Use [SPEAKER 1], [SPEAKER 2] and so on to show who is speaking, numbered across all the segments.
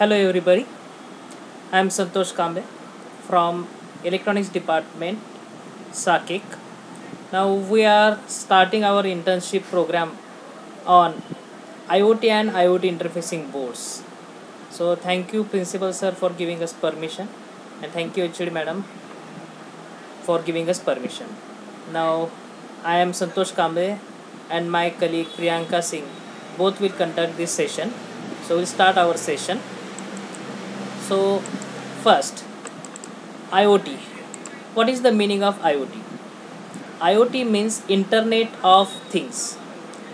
[SPEAKER 1] Hello everybody, I am Santosh Kambe from Electronics Department, SAKIC. Now we are starting our internship program on IoT and IoT interfacing boards. So thank you Principal Sir for giving us permission, and thank you HOD Madam for giving us permission. Now I am Santosh Kambe and my colleague Priyanka Singh both will conduct this session. So we'll start our session. So first, IoT. What is the meaning of IoT? IoT means Internet of Things.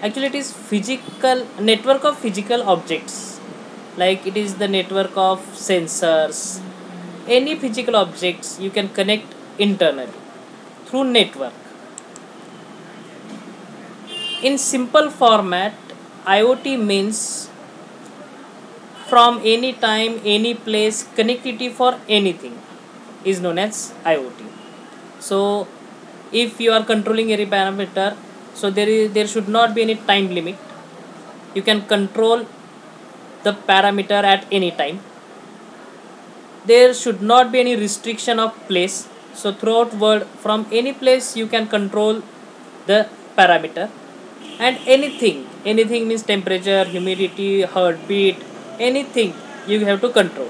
[SPEAKER 1] Actually, it is physical network of physical objects. Like it is the network of sensors. Any physical objects you can connect internally through network. In simple format, IoT means from any time, any place, connectivity for anything is known as IoT. So if you are controlling any parameter, so there should not be any time limit. You can control the parameter at any time. There should not be any restriction of place. So throughout world, from any place you can control the parameter, and anything means temperature, humidity, heartbeat, anything you have to control.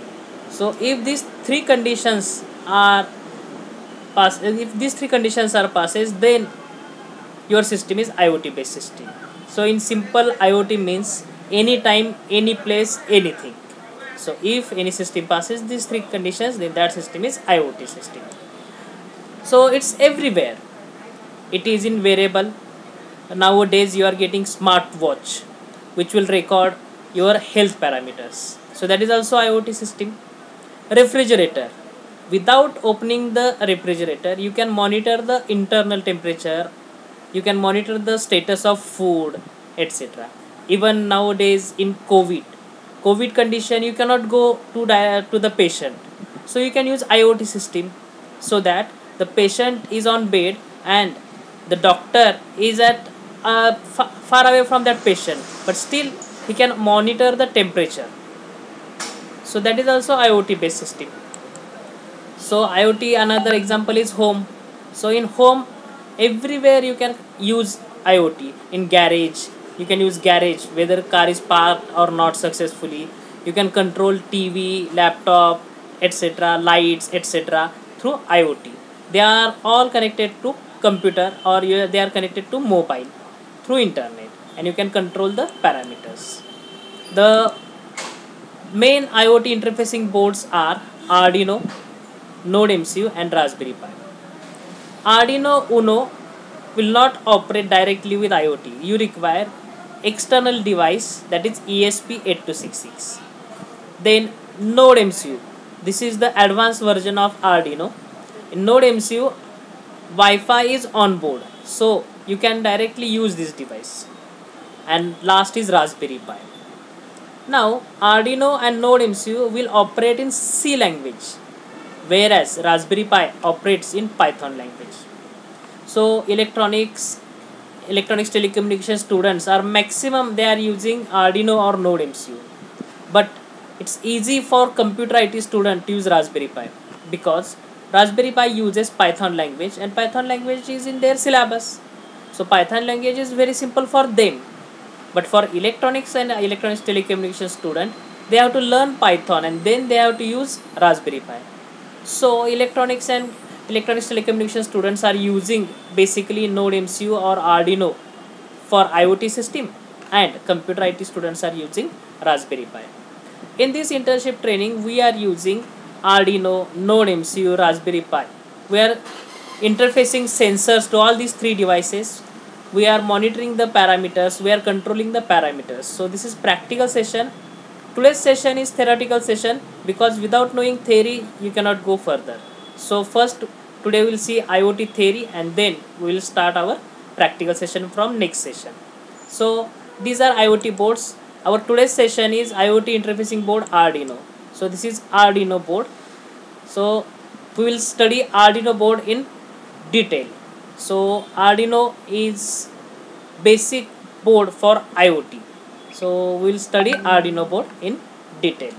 [SPEAKER 1] So if these three conditions are passes, then your system is IoT based system. So in simple, IoT means anytime, any place, anything. So if any system passes these three conditions, then that system is IoT system. So it's everywhere. It is in wearable. Nowadays you are getting smartwatch which will record your health parameters. So that is also IoT system. Refrigerator. Without opening the refrigerator, you can monitor the internal temperature, you can monitor the status of food, etc. Even nowadays in COVID condition, you cannot go to the patient. So you can use IoT system, so that the patient is on bed and the doctor is at far away from that patient, but still he can monitor the temperature. So that is also IoT based system. So IoT, another example is home. So in home, everywhere you can use IoT. In garage, you can use garage whether car is parked or not successfully. You can control TV, laptop, etc., lights, etc., through IoT. They are all connected to computer, or they are connected to mobile through internet, and you can control the parameters. The main IoT interfacing boards are Arduino, Node MCU, and Raspberry Pi. Arduino Uno will not operate directly with IoT. You require external device, that is ESP8266. Then Node MCU. This is the advanced version of Arduino. In Node MCU, Wi-Fi is on board, so you can directly use this device. And last is Raspberry Pi. Now Arduino and Node MCU will operate in C language, whereas Raspberry Pi operates in Python language. So electronics telecommunication students are maximum they are using Arduino or Node MCU, but it's easy for computer IT student to use Raspberry Pi, because Raspberry Pi uses Python language, and Python language is in their syllabus. So Python language is very simple for them. But for electronics and electronics telecommunication student, they have to learn Python and then they have to use Raspberry Pi. So electronics and electronics telecommunication students are using basically Node MCU or Arduino for IoT system, and computer IT students are using Raspberry Pi. In this internship training, we are using Arduino, Node MCU, Raspberry Pi. We are interfacing sensors to all these three devices. We are monitoring the parameters, we are controlling the parameters. So this is practical session. Today's session is theoretical session, because without knowing theory you cannot go further. So first, today we will see IoT theory, and then we will start our practical session from next session. So these are IoT boards. Our today's session is IoT interfacing board Arduino. So this is Arduino board. So we will study Arduino board in detail. So Arduino is basic board for IoT. So we will study Arduino board in detail.